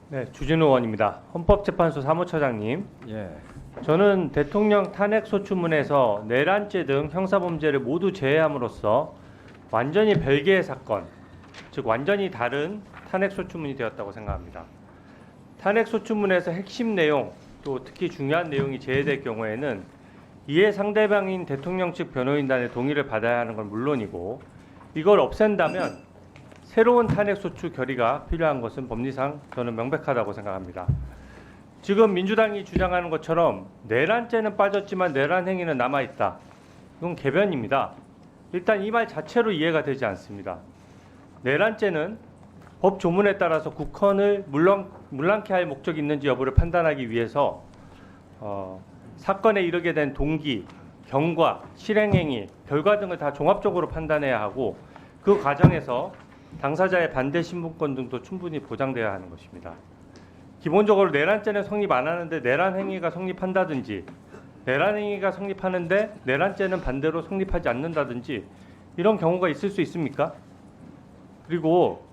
네, 주진우 의원입니다. 헌법재판소 사무처장님, 예. 저는 대통령 탄핵소추문에서 내란죄 등 형사범죄를 모두 제외함으로써 완전히 별개의 사건, 즉 완전히 다른 탄핵소추문이 되었다고 생각합니다. 탄핵소추문에서 핵심 내용, 또 특히 중요한 내용이 제외될 경우에는 이해 상대방인 대통령 측 변호인단의 동의를 받아야 하는 건 물론이고, 이걸 없앤다면 새로운 탄핵소추 결의가 필요한 것은 법리상 저는 명백하다고 생각합니다. 지금 민주당이 주장하는 것처럼 내란죄는 빠졌지만 내란 행위는 남아있다. 이건 개변입니다. 일단 이 말 자체로 이해가 되지 않습니다. 내란죄는 법 조문에 따라서 국헌을 물랑케 할 목적이 있는지 여부를 판단하기 위해서 사건에 이르게 된 동기, 경과, 실행행위, 결과 등을 다 종합적으로 판단해야 하고, 그 과정에서 당사자의 반대 신분권 등도 충분히 보장되어야 하는 것입니다. 기본적으로 내란죄는 성립 안 하는데 내란 행위가 성립한다든지, 내란 행위가 성립하는데 내란죄는 반대로 성립하지 않는다든지, 이런 경우가 있을 수 있습니까? 그리고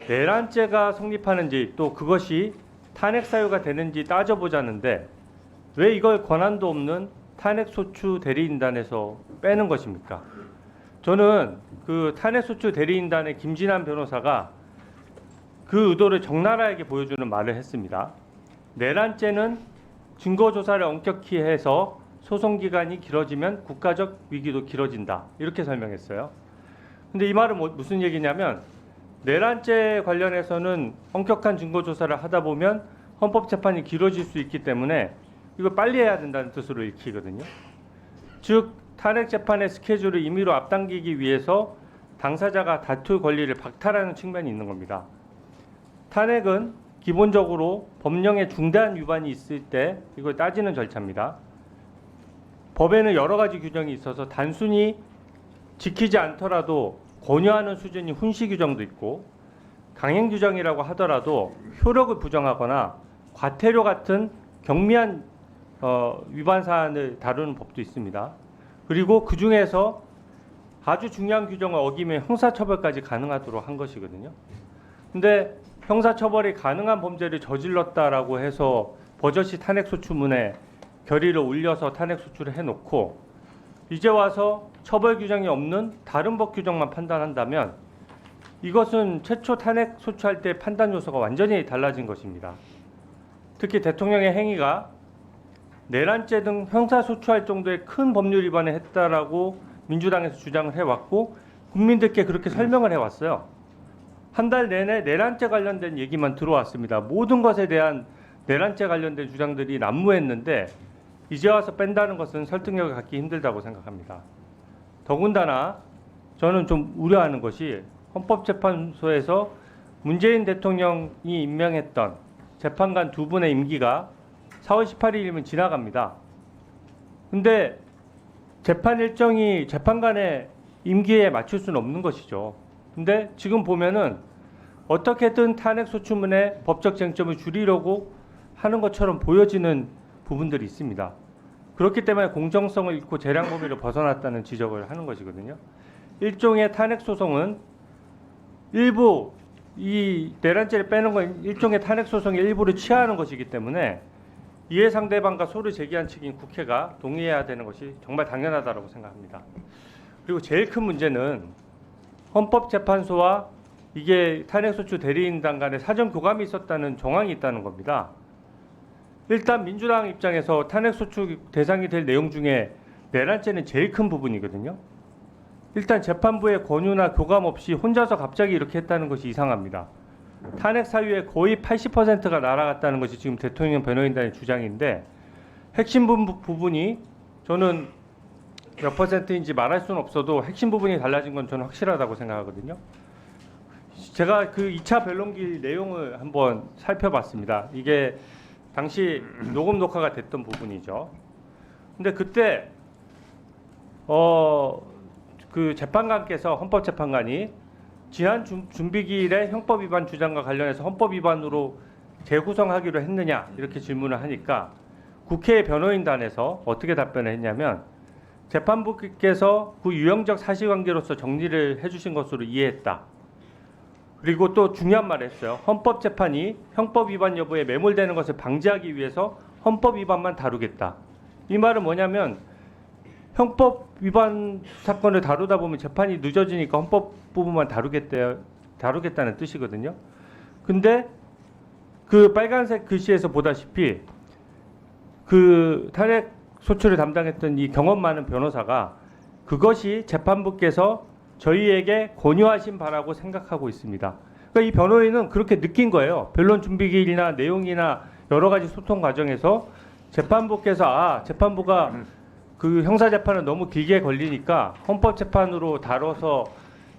내란죄가 성립하는지, 또 그것이 탄핵 사유가 되는지 따져보자는데 왜 이걸 권한도 없는 탄핵소추 대리인단에서 빼는 것입니까? 저는 그 탄핵소추 대리인단의 김진환 변호사가 그 의도를 적나라하게 보여주는 말을 했습니다. 내란죄는 증거조사를 엄격히 해서 소송기간이 길어지면 국가적 위기도 길어진다, 이렇게 설명했어요. 근데 이 말은 무슨 얘기냐면, 내란죄 관련해서는 엄격한 증거조사를 하다 보면 헌법재판이 길어질 수 있기 때문에 이걸 빨리 해야 된다는 뜻으로 읽히거든요. 즉 탄핵재판의 스케줄을 임의로 앞당기기 위해서 당사자가 다툴 권리를 박탈하는 측면이 있는 겁니다. 탄핵은 기본적으로 법령에 중대한 위반이 있을 때 이걸 따지는 절차입니다. 법에는 여러 가지 규정이 있어서 단순히 지키지 않더라도 권유하는 수준이 훈시 규정도 있고, 강행 규정이라고 하더라도 효력을 부정하거나 과태료 같은 경미한 위반 사안을 다루는 법도 있습니다. 그리고 그 중에서 아주 중요한 규정을 어기면 형사처벌까지 가능하도록 한 것이거든요. 근데 형사처벌이 가능한 범죄를 저질렀다라고 해서 버젓이 탄핵소추문에 결의를 올려서 탄핵소추를 해놓고 이제 와서 처벌 규정이 없는 다른 법 규정만 판단한다면 이것은 최초 탄핵소추할 때 판단 요소가 완전히 달라진 것입니다. 특히 대통령의 행위가 내란죄 등 형사소추할 정도의 큰 법률 위반을 했다라고 민주당에서 주장을 해왔고, 국민들께 그렇게 설명을 해왔어요. 한 달 내내 내란죄 관련된 얘기만 들어왔습니다. 모든 것에 대한 내란죄 관련된 주장들이 난무했는데 이제 와서 뺀다는 것은 설득력을 갖기 힘들다고 생각합니다. 더군다나 저는 좀 우려하는 것이, 헌법재판소에서 문재인 대통령이 임명했던 재판관 두 분의 임기가 4월 18일이면 지나갑니다. 근데 재판 일정이 재판관의 임기에 맞출 수는 없는 것이죠. 근데 지금 보면은 어떻게든 탄핵소추문의 법적 쟁점을 줄이려고 하는 것처럼 보여지는 부분들이 있습니다. 그렇기 때문에 공정성을 잃고 재량 범위를 벗어났다는 지적을 하는 것이거든요. 일종의 탄핵소송은 일부 이 내란죄를 빼는 건 일종의 탄핵소송의 일부를 취하하는 것이기 때문에 이해 상대방과 소를 제기한 측인 국회가 동의해야 되는 것이 정말 당연하다고 생각합니다. 그리고 제일 큰 문제는 헌법재판소와 이게 탄핵소추 대리인단 간에 사전 교감이 있었다는 정황이 있다는 겁니다. 일단 민주당 입장에서 탄핵소추 대상이 될 내용 중에 내란죄는 제일 큰 부분이거든요. 일단 재판부의 권유나 교감 없이 혼자서 갑자기 이렇게 했다는 것이 이상합니다. 탄핵 사유의 거의 80%가 날아갔다는 것이 지금 대통령 변호인단의 주장인데, 핵심 부분이 저는 몇 퍼센트인지 말할 수는 없어도 핵심 부분이 달라진 건 저는 확실하다고 생각하거든요. 제가 그 2차 변론기 내용을 한번 살펴봤습니다. 이게 당시 녹음 녹화가 됐던 부분이죠. 근데 그때 그 재판관께서, 헌법재판관이 지난 준비기일에 형법 위반 주장과 관련해서 헌법 위반으로 재구성하기로 했느냐, 이렇게 질문을 하니까 국회 변호인단에서 어떻게 답변을 했냐면, 재판부께서 그 유형적 사실관계로서 정리를 해주신 것으로 이해했다. 그리고 또 중요한 말을 했어요. 헌법재판이 형법 위반 여부에 매몰되는 것을 방지하기 위해서 헌법 위반만 다루겠다. 이 말은 뭐냐면 형법 위반 사건을 다루다 보면 재판이 늦어지니까 헌법 부분만 다루겠다는 뜻이거든요. 근데 그 빨간색 글씨에서 보다시피 그 탄핵 소추를 담당했던 이 경험 많은 변호사가 그것이 재판부께서 저희에게 권유하신 바라고 생각하고 있습니다. 그러니까 이 변호인은 그렇게 느낀 거예요. 변론 준비기일이나 내용이나 여러 가지 소통 과정에서 재판부께서 재판부가 그 형사재판은 너무 길게 걸리니까 헌법재판으로 다뤄서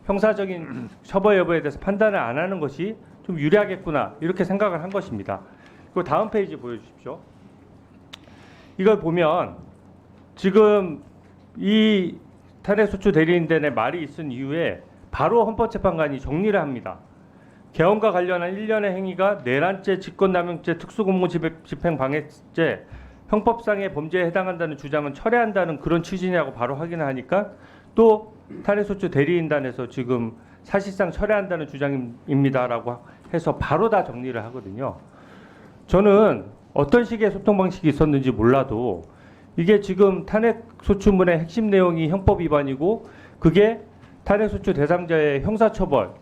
형사적인 처벌 여부에 대해서 판단을 안 하는 것이 좀 유리하겠구나 이렇게 생각을 한 것입니다. 그리고 다음 페이지 보여주십시오. 이걸 보면 지금 이 탄핵소추 대리인단의 말이 있은 이후에 바로 헌법재판관이 정리를 합니다. 개헌과 관련한 일련의 행위가 내란죄, 직권남용죄, 특수공무집행방해죄, 형법상의 범죄에 해당한다는 주장은 철회한다는 그런 취지냐고 바로 확인을 하니까 또 탄핵소추 대리인단에서 지금 사실상 철회한다는 주장입니다라고 해서 바로 다 정리를 하거든요. 저는 어떤 식의 소통 방식이 있었는지 몰라도 이게 지금 탄핵소추문의 핵심 내용이 형법 위반이고 그게 탄핵소추 대상자의 형사처벌,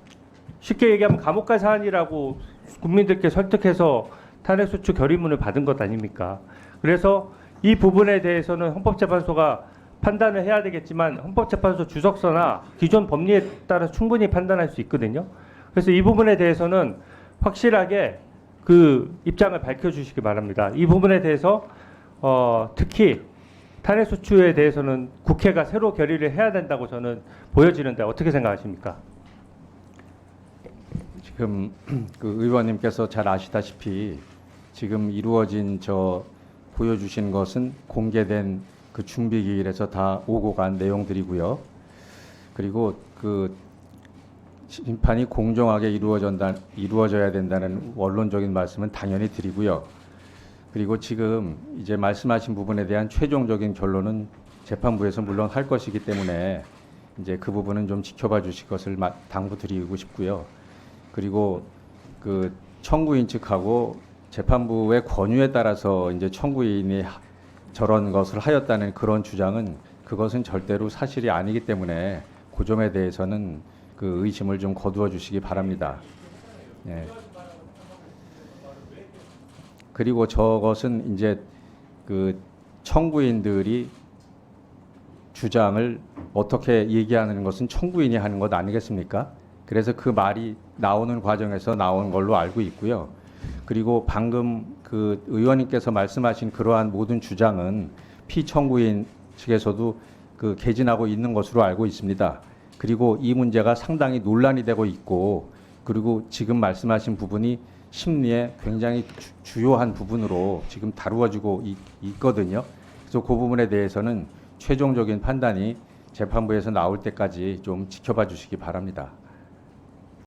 쉽게 얘기하면 감옥 갈 사안이라고 국민들께 설득해서 탄핵소추 결의문을 받은 것 아닙니까? 그래서 이 부분에 대해서는 헌법재판소가 판단을 해야 되겠지만 헌법재판소 주석서나 기존 법리에 따라 충분히 판단할 수 있거든요. 그래서 이 부분에 대해서는 확실하게 그 입장을 밝혀주시기 바랍니다. 이 부분에 대해서 특히 탄핵소추에 대해서는 국회가 새로 결의를 해야 된다고 저는 보여지는데 어떻게 생각하십니까? 지금 그 의원님께서 잘 아시다시피 지금 이루어진 보여주신 것은 공개된 그 준비기일에서 다 오고 간 내용들이고요. 그리고 그 심판이 공정하게 이루어져야 된다는 원론적인 말씀은 당연히 드리고요. 그리고 지금 이제 말씀하신 부분에 대한 최종적인 결론은 재판부에서 물론 할 것이기 때문에 이제 그 부분은 좀 지켜봐 주실 것을 당부드리고 싶고요. 그리고 그 청구인 측하고 재판부의 권유에 따라서 이제 청구인이 저런 것을 하였다는 그런 주장은 그것은 절대로 사실이 아니기 때문에 그 점에 대해서는 그 의심을 좀 거두어 주시기 바랍니다. 예. 그리고 저것은 이제 그 청구인들이 주장을 어떻게 얘기하는 것은 청구인이 하는 것 아니겠습니까? 그래서 그 말이 나오는 과정에서 나온 걸로 알고 있고요. 그리고 방금 그 의원님께서 말씀하신 그러한 모든 주장은 피청구인 측에서도 그 개진하고 있는 것으로 알고 있습니다. 그리고 이 문제가 상당히 논란이 되고 있고 그리고 지금 말씀하신 부분이 심리에 굉장히 주요한 부분으로 지금 다루어지고 있거든요. 그래서 그 부분에 대해서는 최종적인 판단이 재판부에서 나올 때까지 좀 지켜봐 주시기 바랍니다.